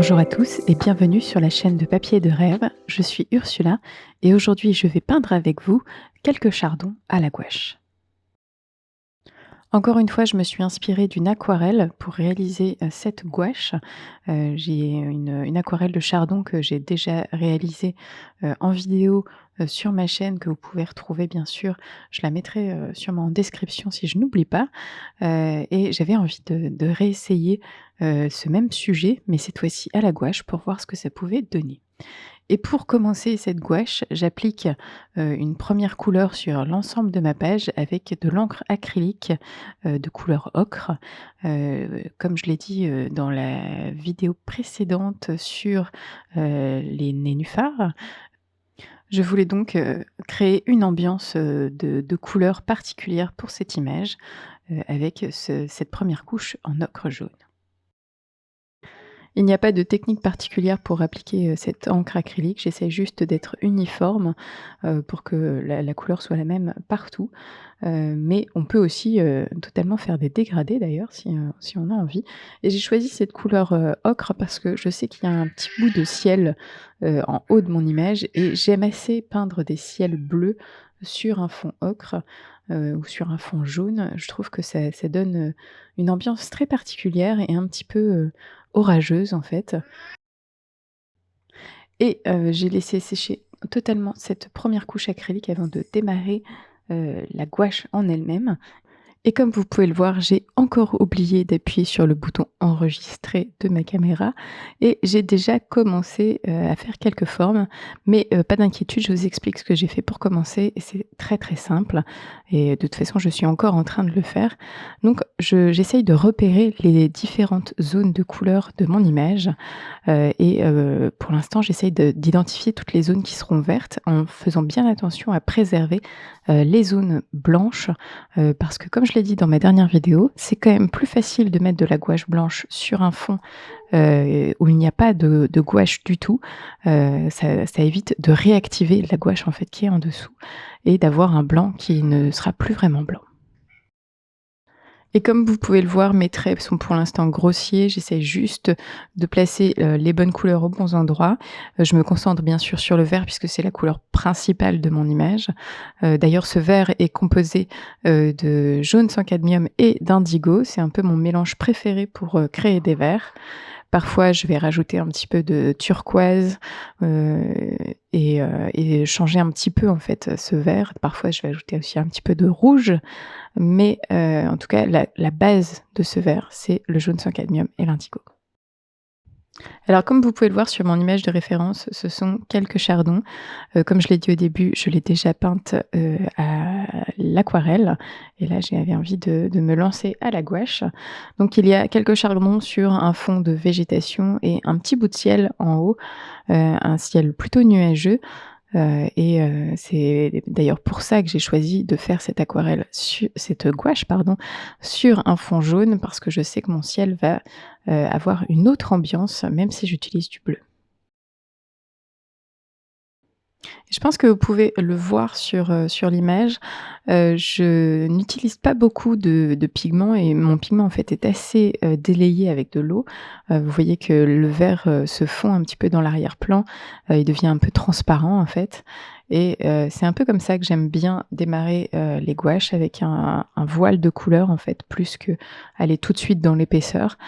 Bonjour à tous et bienvenue sur la chaîne de Papier de Rêve. Je suis Ursula et aujourd'hui je vais peindre avec vous quelques chardons à la gouache. Encore une fois, je me suis inspirée d'une aquarelle pour réaliser cette gouache. J'ai une aquarelle de chardon que j'ai déjà réalisée en vidéo sur ma chaîne, que vous pouvez retrouver bien sûr. Je la mettrai sûrement en description si je n'oublie pas. Et j'avais envie de réessayer ce même sujet, mais cette fois-ci à la gouache pour voir ce que ça pouvait donner. Et pour commencer cette gouache, j'applique une première couleur sur l'ensemble de ma page avec de l'encre acrylique de couleur ocre. Comme je l'ai dit dans la vidéo précédente sur les nénuphars, je voulais donc créer une ambiance de couleurs particulières pour cette image avec cette première couche en ocre jaune. Il n'y a pas de technique particulière pour appliquer cette encre acrylique. J'essaie juste d'être uniforme pour que la couleur soit la même partout. Mais on peut aussi totalement faire des dégradés d'ailleurs si on a envie. Et j'ai choisi cette couleur ocre parce que je sais qu'il y a un petit bout de ciel en haut de mon image et j'aime assez peindre des ciels bleus sur un fond ocre ou sur un fond jaune. Je trouve que ça donne une ambiance très particulière et un petit peu orageuse en fait. Et j'ai laissé sécher totalement cette première couche acrylique avant de démarrer la gouache en elle-même. Et comme vous pouvez le voir, j'ai encore oublié d'appuyer sur le bouton enregistrer de ma caméra et j'ai déjà commencé à faire quelques formes. Mais pas d'inquiétude, je vous explique ce que j'ai fait pour commencer et c'est très très simple. Et de toute façon, je suis encore en train de le faire. Donc j'essaye de repérer les différentes zones de couleur de mon image. Et pour l'instant, j'essaye d'identifier toutes les zones qui seront vertes en faisant bien attention à préserver les zones blanches parce que comme je l'ai dit dans ma dernière vidéo, c'est quand même plus facile de mettre de la gouache blanche sur un fond où il n'y a pas de gouache du tout. Ça évite de réactiver la gouache en fait qui est en dessous et d'avoir un blanc qui ne sera plus vraiment blanc. Et comme vous pouvez le voir, mes traits sont pour l'instant grossiers. J'essaie juste de placer les bonnes couleurs aux bons endroits. Je me concentre bien sûr sur le vert puisque c'est la couleur principale de mon image. D'ailleurs, ce vert est composé de jaune sans cadmium et d'indigo. C'est un peu mon mélange préféré pour créer des verts. Parfois, je vais rajouter un petit peu de turquoise et changer un petit peu en fait ce vert. Parfois, je vais ajouter aussi un petit peu de rouge. Mais en tout cas, la base de ce vert, c'est le jaune sans cadmium et l'indigo. Alors comme vous pouvez le voir sur mon image de référence, ce sont quelques chardons. Comme je l'ai dit au début, je l'ai déjà peinte à l'aquarelle et là j'avais envie de me lancer à la gouache. Donc il y a quelques chardons sur un fond de végétation et un petit bout de ciel en haut, un ciel plutôt nuageux. C'est d'ailleurs pour ça que j'ai choisi de faire cette gouache pardon, sur un fond jaune parce que je sais que mon ciel va avoir une autre ambiance même si j'utilise du bleu. Je pense que vous pouvez le voir sur l'image. Je n'utilise pas beaucoup de pigments et mon pigment en fait est assez délayé avec de l'eau. Vous voyez que le vert se fond un petit peu dans l'arrière-plan, il devient un peu transparent en fait et c'est un peu comme ça que j'aime bien démarrer les gouaches avec un voile de couleur en fait, plus qu'aller tout de suite dans l'épaisseur,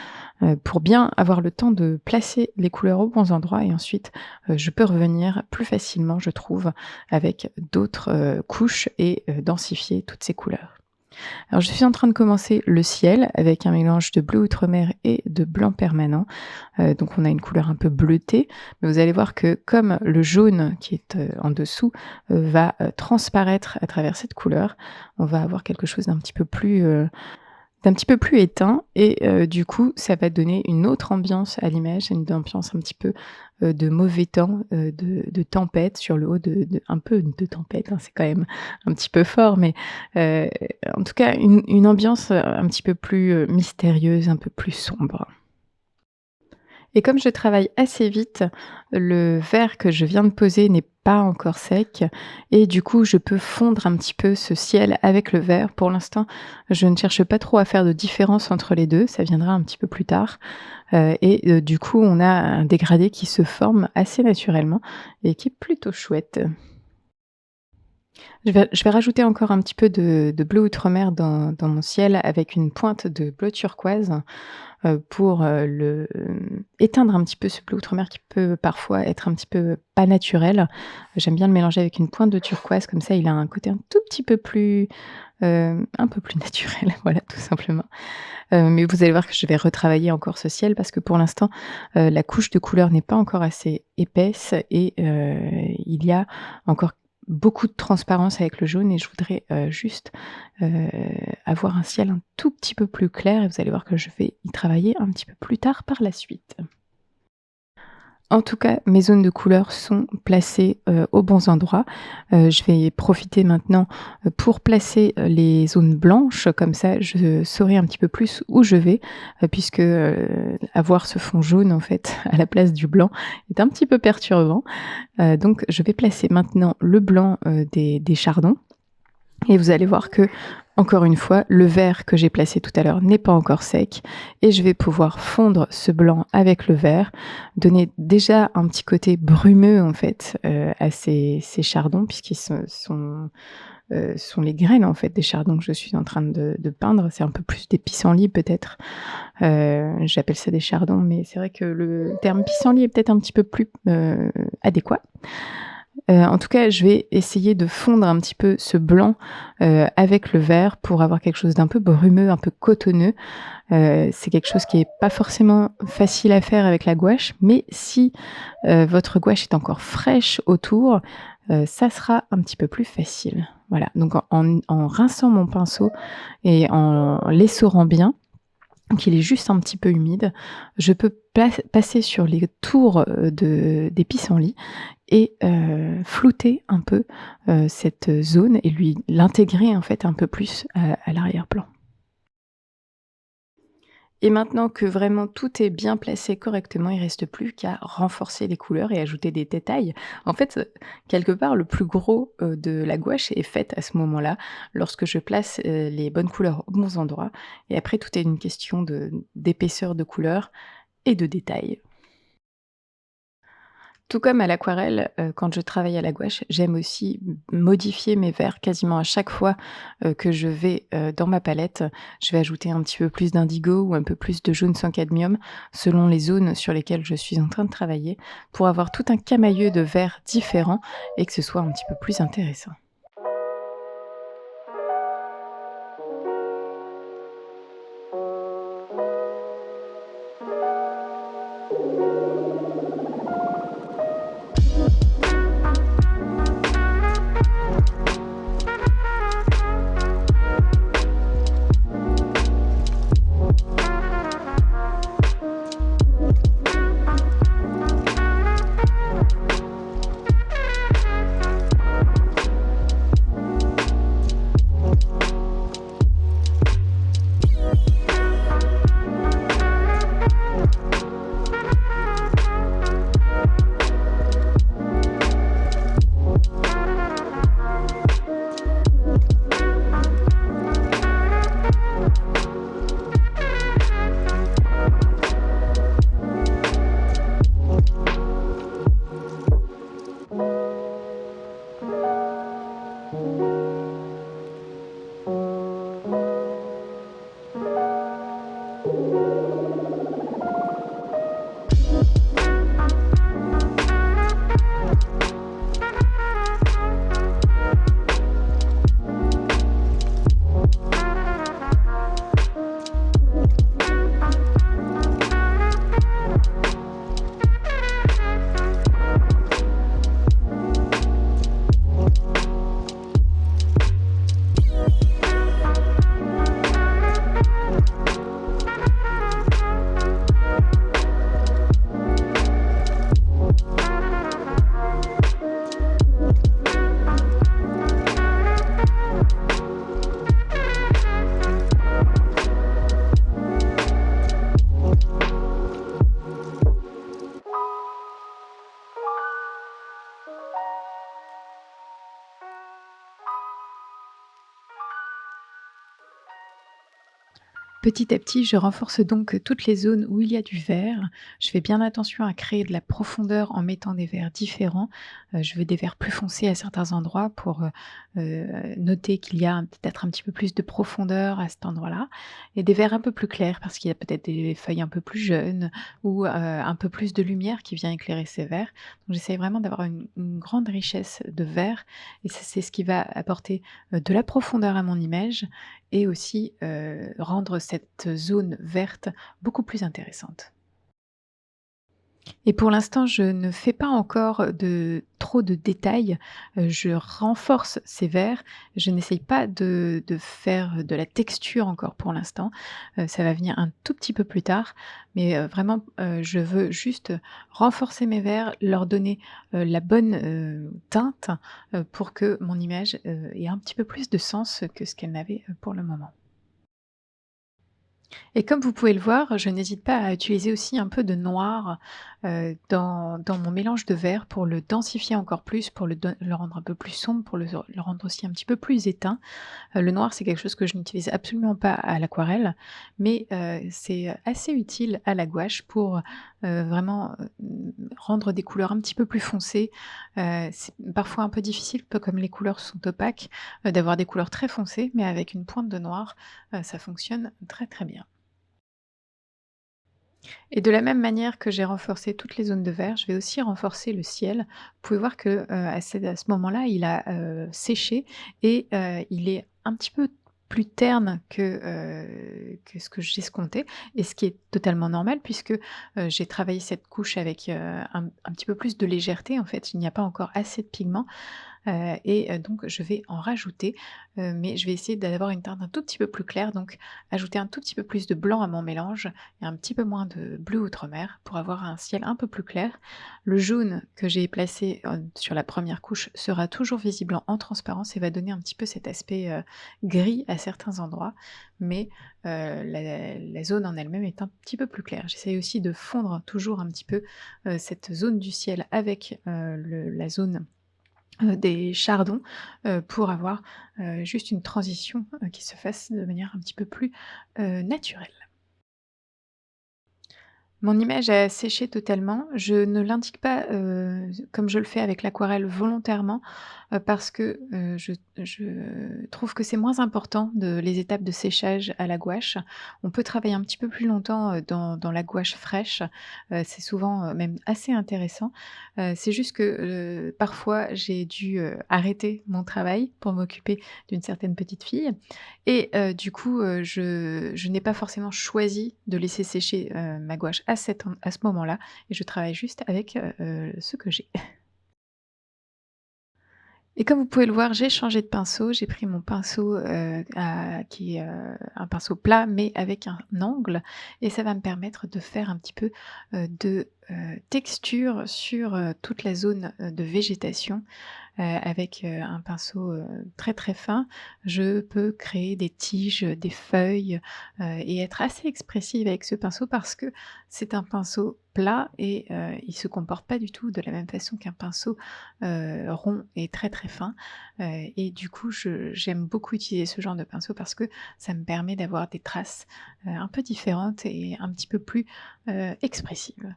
pour bien avoir le temps de placer les couleurs aux bons endroits et ensuite je peux revenir plus facilement, je trouve, avec d'autres couches et densifier toutes ces couleurs. Alors je suis en train de commencer le ciel avec un mélange de bleu outre-mer et de blanc permanent. Donc on a une couleur un peu bleutée, mais vous allez voir que comme le jaune qui est en dessous va transparaître à travers cette couleur, on va avoir quelque chose d'un petit peu plus éteint et du coup, ça va donner une autre ambiance à l'image, une ambiance un petit peu de mauvais temps, de tempête sur le haut un peu de tempête, hein, c'est quand même un petit peu fort, mais heu, en tout cas une ambiance un petit peu plus mystérieuse, un peu plus sombre. Et comme je travaille assez vite, le verre que je viens de poser n'est pas encore sec et du coup, je peux fondre un petit peu ce ciel avec le verre. Pour l'instant, je ne cherche pas trop à faire de différence entre les 2, ça viendra un petit peu plus tard, du coup, on a un dégradé qui se forme assez naturellement et qui est plutôt chouette. Je vais rajouter encore un petit peu de bleu outremer dans mon ciel avec une pointe de bleu turquoise, pour, éteindre un petit peu ce bleu outremer qui peut parfois être un petit peu pas naturel. J'aime bien le mélanger avec une pointe de turquoise, comme ça il a un côté un tout petit peu plus, un peu plus naturel, voilà, tout simplement. Mais vous allez voir que je vais retravailler encore ce ciel parce que pour l'instant, la couche de couleur n'est pas encore assez épaisse et il y a encore beaucoup de transparence avec le jaune et je voudrais, juste, heu, avoir un ciel un tout petit peu plus clair et vous allez voir que je vais y travailler un petit peu plus tard par la suite. En tout cas, mes zones de couleurs sont placées, aux bons endroits. Je vais profiter maintenant, pour placer, les zones blanches, comme ça je saurai un petit peu plus où je vais, puisque, avoir ce fond jaune en fait à la place du blanc est un petit peu perturbant. Donc je vais placer maintenant le blanc, des chardons et vous allez voir que, encore une fois, le vert que j'ai placé tout à l'heure n'est pas encore sec et je vais pouvoir fondre ce blanc avec le vert, donner déjà un petit côté brumeux en fait, à ces chardons puisqu'ils sont les graines en fait des chardons que je suis en train de peindre. C'est un peu plus des pissenlits peut-être, j'appelle ça des chardons, mais c'est vrai que le terme pissenlit est peut-être un petit peu plus, adéquat. En tout cas, je vais essayer de fondre un petit peu ce blanc, avec le vert pour avoir quelque chose d'un peu brumeux, un peu cotonneux. C'est quelque chose qui est pas forcément facile à faire avec la gouache, mais si, votre gouache est encore fraîche autour, ça sera un petit peu plus facile. Voilà, donc en rinçant mon pinceau et en l'essorant bien, qu'il est juste un petit peu humide, je peux passer sur les tours, des pissenlits et flouter un peu, cette zone et l'intégrer en fait un peu plus à l'arrière-plan. Et maintenant que vraiment tout est bien placé correctement, il reste plus qu'à renforcer les couleurs et ajouter des détails. En fait, quelque part, le plus gros, de la gouache est fait à ce moment-là, lorsque je place, les bonnes couleurs aux bons endroits et après tout est une question d'épaisseur de couleur et de détails. Tout comme à l'aquarelle, quand je travaille à la gouache, j'aime aussi modifier mes verres quasiment à chaque fois, que je vais, dans ma palette. Je vais ajouter un petit peu plus d'indigo ou un peu plus de jaune sans cadmium, selon les zones sur lesquelles je suis en train de travailler, pour avoir tout un camailleux de verres différents et que ce soit un petit peu plus intéressant. Petit à petit, je renforce donc toutes les zones où il y a du vert. Je fais bien attention à créer de la profondeur en mettant des verts différents. Je veux des verts plus foncés à certains endroits pour, noter qu'il y a peut-être un petit peu plus de profondeur à cet endroit-là et des verts un peu plus clairs parce qu'il y a peut-être des feuilles un peu plus jeunes ou, un peu plus de lumière qui vient éclairer ces verts. Donc j'essaye vraiment d'avoir une grande richesse de verts et c'est ce qui va apporter, de la profondeur à mon image et aussi, rendre cette zone verte beaucoup plus intéressante. Et pour l'instant, je ne fais pas encore de trop de détails, je renforce ces verts. Je n'essaye pas de faire de la texture encore pour l'instant, ça va venir un tout petit peu plus tard, mais vraiment, je veux juste renforcer mes verts, leur donner, la bonne, teinte, pour que mon image, ait un petit peu plus de sens que ce qu'elle n'avait, pour le moment. Et comme vous pouvez le voir, je n'hésite pas à utiliser aussi un peu de noir, dans mon mélange de vert pour le densifier encore plus, pour le rendre un peu plus sombre, pour le rendre aussi un petit peu plus éteint. Le noir, c'est quelque chose que je n'utilise absolument pas à l'aquarelle, mais c'est assez utile à la gouache pour, vraiment, rendre des couleurs un petit peu plus foncées. C'est parfois un peu difficile, peu comme les couleurs sont opaques, d'avoir des couleurs très foncées, mais avec une pointe de noir, ça fonctionne très, très bien. Et de la même manière que j'ai renforcé toutes les zones de vert, je vais aussi renforcer le ciel. Vous pouvez voir que, à ce moment-là, il a, séché et il est un petit peu plus terne que ce que j'escomptais et ce qui est totalement normal puisque, j'ai travaillé cette couche avec, un petit peu plus de légèreté en fait. Il n'y a pas encore assez de pigments. Donc je vais en rajouter, mais je vais essayer d'avoir une teinte un tout petit peu plus claire, donc ajouter un tout petit peu plus de blanc à mon mélange et un petit peu moins de bleu outre-mer pour avoir un ciel un peu plus clair. Le jaune que j'ai placé, sur la première couche sera toujours visible en transparence et va donner un petit peu cet aspect, gris à certains endroits, mais la zone en elle-même est un petit peu plus claire. J'essaye aussi de fondre toujours un petit peu, cette zone du ciel avec, la zone des chardons, pour avoir, juste une transition, qui se fasse de manière un petit peu plus, naturelle. Mon image a séché totalement. Je ne l'indique pas, comme je le fais avec l'aquarelle volontairement, parce que, je trouve que c'est moins important de les étapes de séchage à la gouache. On peut travailler un petit peu plus longtemps, dans la gouache fraîche, c'est souvent, même assez intéressant. C'est juste que, parfois j'ai dû, arrêter mon travail pour m'occuper d'une certaine petite fille et du coup, je n'ai pas forcément choisi de laisser sécher, ma gouache à ce moment-là et je travaille juste avec, ce que j'ai. Et comme vous pouvez le voir, j'ai changé de pinceau. J'ai pris mon pinceau, qui est, un pinceau plat mais avec un angle et ça va me permettre de faire un petit peu, de, texture sur, toute la zone, de végétation. Avec, un pinceau, très, très fin, je peux créer des tiges, des feuilles, et être assez expressive avec ce pinceau parce que c'est un pinceau plat et il se comporte pas du tout de la même façon qu'un pinceau, rond et très, très fin, et du coup j'aime beaucoup utiliser ce genre de pinceau parce que ça me permet d'avoir des traces, un peu différentes et un petit peu plus, expressives.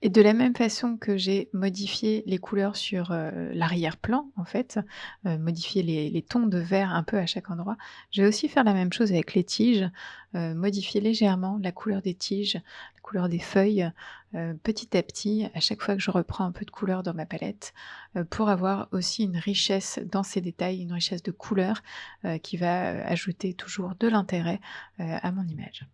Et de la même façon que j'ai modifié les couleurs sur, l'arrière-plan en fait, modifié les tons de vert un peu à chaque endroit, je vais aussi faire la même chose avec les tiges, modifier légèrement la couleur des tiges, la couleur des feuilles, petit à petit, à chaque fois que je reprends un peu de couleur dans ma palette, pour avoir aussi une richesse dans ces détails, une richesse de couleurs, qui va, ajouter toujours de l'intérêt, à mon image.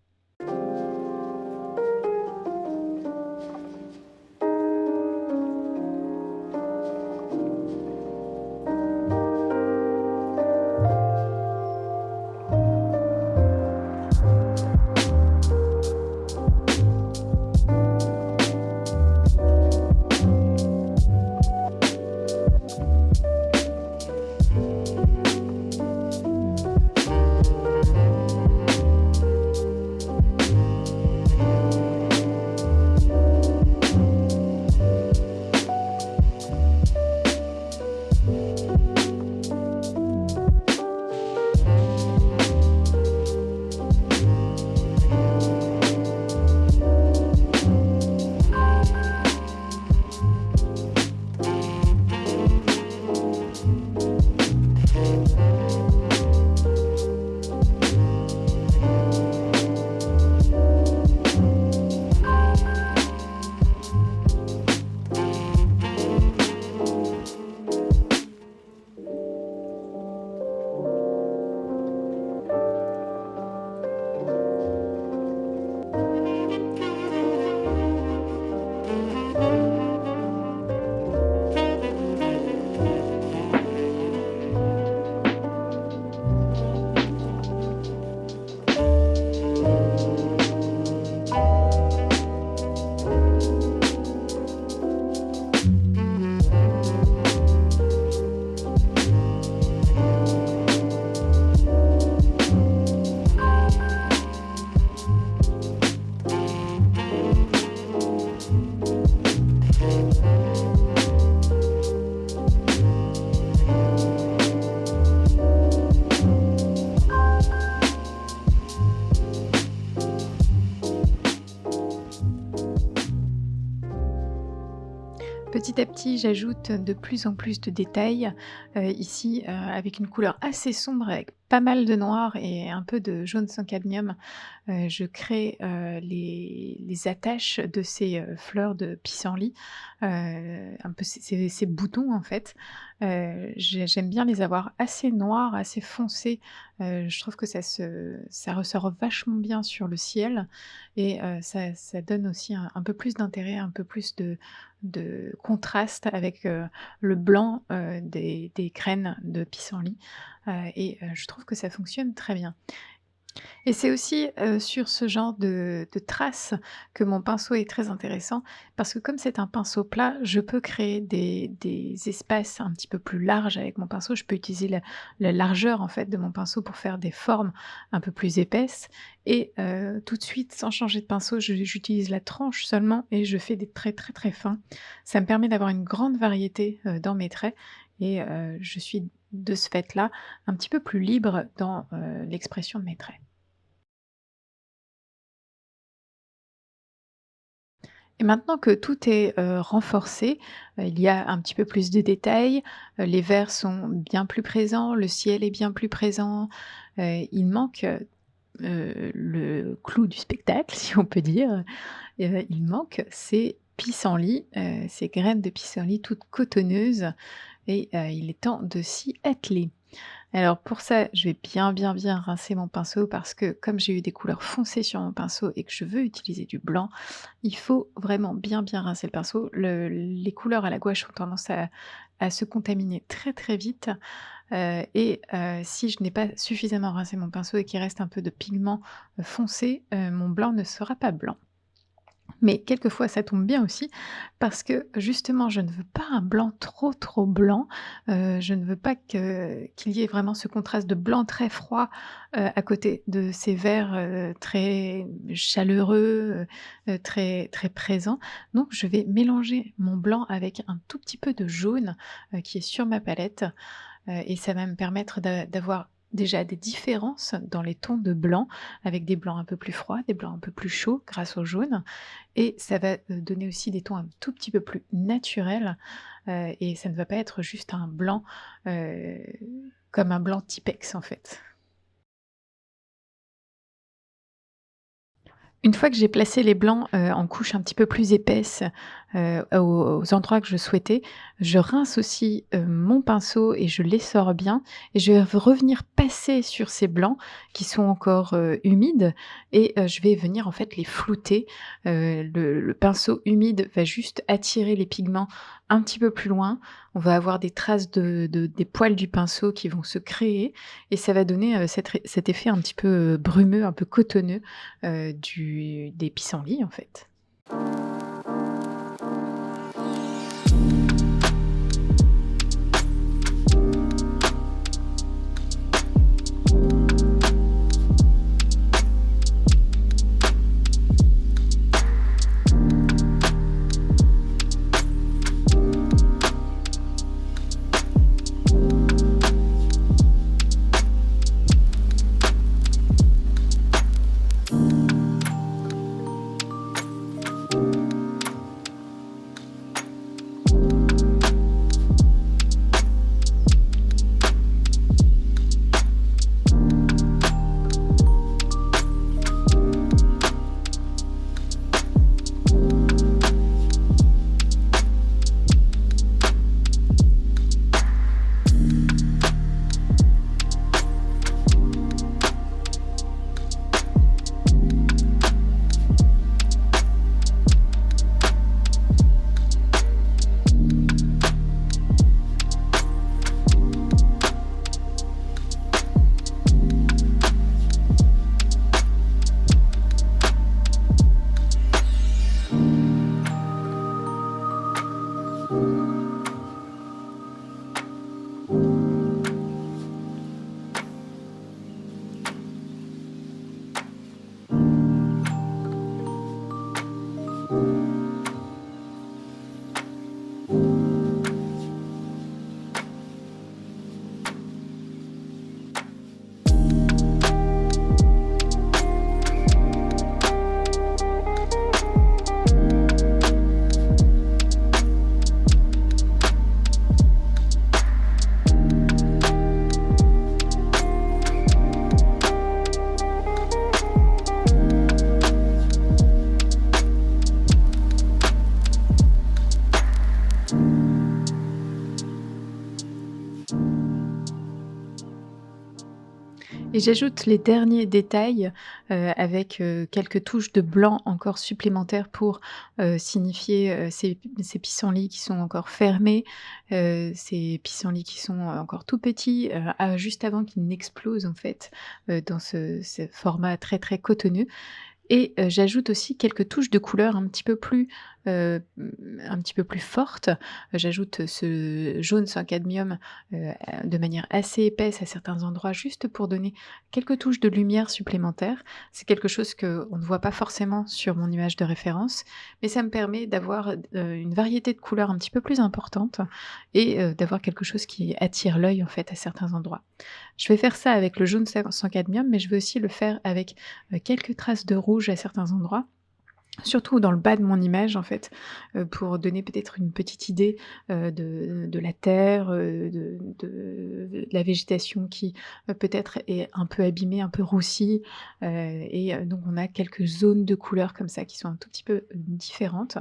petit à petit, j'ajoute de plus en plus de détails, ici, avec une couleur assez sombre, avec pas mal de noir et un peu de jaune sans cadmium. Je crée, les attaches de ces, fleurs de pissenlit, un peu ces boutons en fait. J'aime bien les avoir assez noirs, assez foncés. Je trouve que ça ressort vachement bien sur le ciel et ça donne aussi un peu plus d'intérêt, un peu plus de contraste avec, le blanc, des graines de pissenlit, et je trouve que ça fonctionne très bien. Et c'est aussi, sur ce genre de traces que mon pinceau est très intéressant parce que comme c'est un pinceau plat, je peux créer des espaces un petit peu plus larges avec mon pinceau. Je peux utiliser la largeur en fait de mon pinceau pour faire des formes un peu plus épaisses et tout de suite sans changer de pinceau, j'utilise la tranche seulement et je fais des traits très, très fins. Ça me permet d'avoir une grande variété, dans mes traits et je suis de ce fait-là un petit peu plus libre dans, l'expression de mes traits. Et maintenant que tout est, renforcé, il y a un petit peu plus de détails, les verts sont bien plus présents, le ciel est bien plus présent, il manque, le clou du spectacle si on peut dire, il manque ces pissenlits, ces graines de pissenlit toutes cotonneuses et il est temps de s'y atteler. Alors pour ça, je vais bien, bien, bien rincer mon pinceau parce que comme j'ai eu des couleurs foncées sur mon pinceau et que je veux utiliser du blanc, il faut vraiment bien, bien rincer le pinceau. Les couleurs à la gouache ont tendance à se contaminer très, très vite, et si je n'ai pas suffisamment rincé mon pinceau et qu'il reste un peu de pigment, foncé, mon blanc ne sera pas blanc. Mais quelquefois ça tombe bien aussi parce que justement je ne veux pas un blanc trop, trop blanc, je ne veux pas qu'il y ait vraiment ce contraste de blanc très froid, à côté de ces verts, très chaleureux, très, très présents. Donc je vais mélanger mon blanc avec un tout petit peu de jaune, qui est sur ma palette. Et ça va me permettre d'avoir déjà des différences dans les tons de blanc, avec des blancs un peu plus froids, des blancs un peu plus chauds grâce au jaune et ça va, donner aussi des tons un tout petit peu plus naturels, et ça ne va pas être juste un blanc, heu, comme un blanc Tipex en fait. Une fois que j'ai placé les blancs, en couches un petit peu plus épaisses, aux endroits que je souhaitais, je rince aussi, mon pinceau et je l'essore bien et je vais revenir passer sur ces blancs qui sont encore, humides et je vais venir en fait les flouter. Le pinceau humide va juste attirer les pigments un petit peu plus loin. On va avoir des traces des poils du pinceau qui vont se créer et ça va donner, cet effet un petit peu, brumeux, un peu cotonneux, du des pissenlits, en fait. Et j'ajoute les derniers détails, avec, quelques touches de blanc encore supplémentaires pour, signifier, ces pissenlits qui sont encore fermés, ces pissenlits qui sont, encore tout petits, juste avant qu'ils n'explosent en fait, dans ce format très, très cotonneux. Et j'ajoute aussi quelques touches de couleur un petit peu plus fortes. J'ajoute ce jaune sans cadmium, de manière assez épaisse à certains endroits, juste pour donner quelques touches de lumière supplémentaires. C'est quelque chose qu'on ne voit pas forcément sur mon image de référence, mais ça me permet d'avoir, une variété de couleurs un petit peu plus importante et d'avoir quelque chose qui attire l'œil, en fait, à certains endroits. Je vais faire ça avec le jaune sans cadmium, mais je vais aussi le faire avec quelques traces de rouge à certains endroits, surtout dans le bas de mon image en fait, pour donner peut-être une petite idée, de la terre, de la végétation qui, peut-être est un peu abîmée, un peu roussie, et donc on a quelques zones de couleurs comme ça qui sont un tout petit peu, différentes.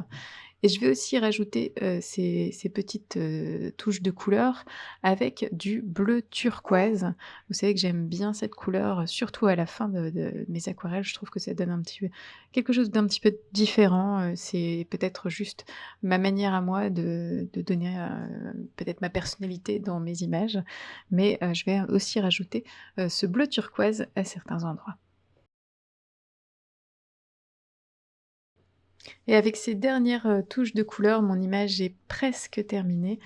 Et je vais aussi rajouter, ces petites, touches de couleur avec du bleu turquoise. Vous savez que j'aime bien cette couleur, surtout à la fin de mes aquarelles. Je trouve que ça donne un petit peu quelque chose d'un petit peu différent, c'est peut-être juste ma manière à moi de donner, peut-être ma personnalité dans mes images. Mais, je vais aussi rajouter, ce bleu turquoise à certains endroits. Et avec ces dernières, touches de couleur, mon image est presque terminée.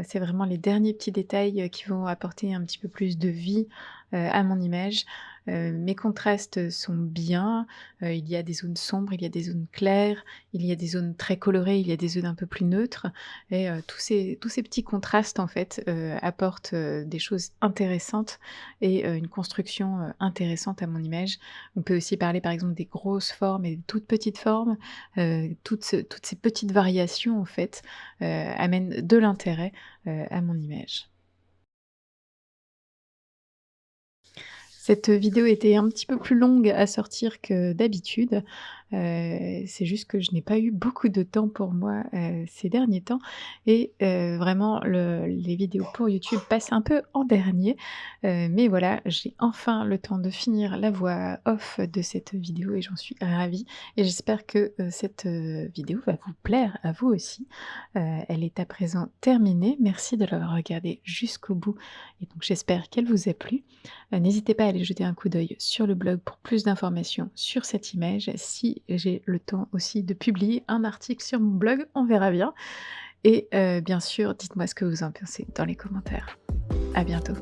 C'est vraiment les derniers petits détails, qui vont apporter un petit peu plus de vie, à mon image. Mes contrastes sont bien, il y a des zones sombres, il y a des zones claires, il y a des zones très colorées, il y a des zones un peu plus neutres et tous ces petits contrastes en fait, apportent, des choses intéressantes et une construction, intéressante à mon image. On peut aussi parler par exemple des grosses formes et des toutes petites formes. Toutes ces petites variations en fait, amènent de l'intérêt, à mon image. Cette vidéo était un petit peu plus longue à sortir que d'habitude. C'est juste que je n'ai pas eu beaucoup de temps pour moi, ces derniers temps et vraiment les vidéos pour YouTube passent un peu en dernier. Mais voilà, j'ai enfin le temps de finir la voix off de cette vidéo et j'en suis ravie et j'espère que, cette, vidéo va vous plaire à vous aussi. Elle est à présent terminée. Merci de l'avoir regardée jusqu'au bout et donc j'espère qu'elle vous a plu. N'hésitez pas à aller jeter un coup d'œil sur le blog pour plus d'informations sur cette image. Si j'ai le temps aussi de publier un article sur mon blog, on verra bien. Et bien sûr, dites-moi ce que vous en pensez dans les commentaires. À bientôt.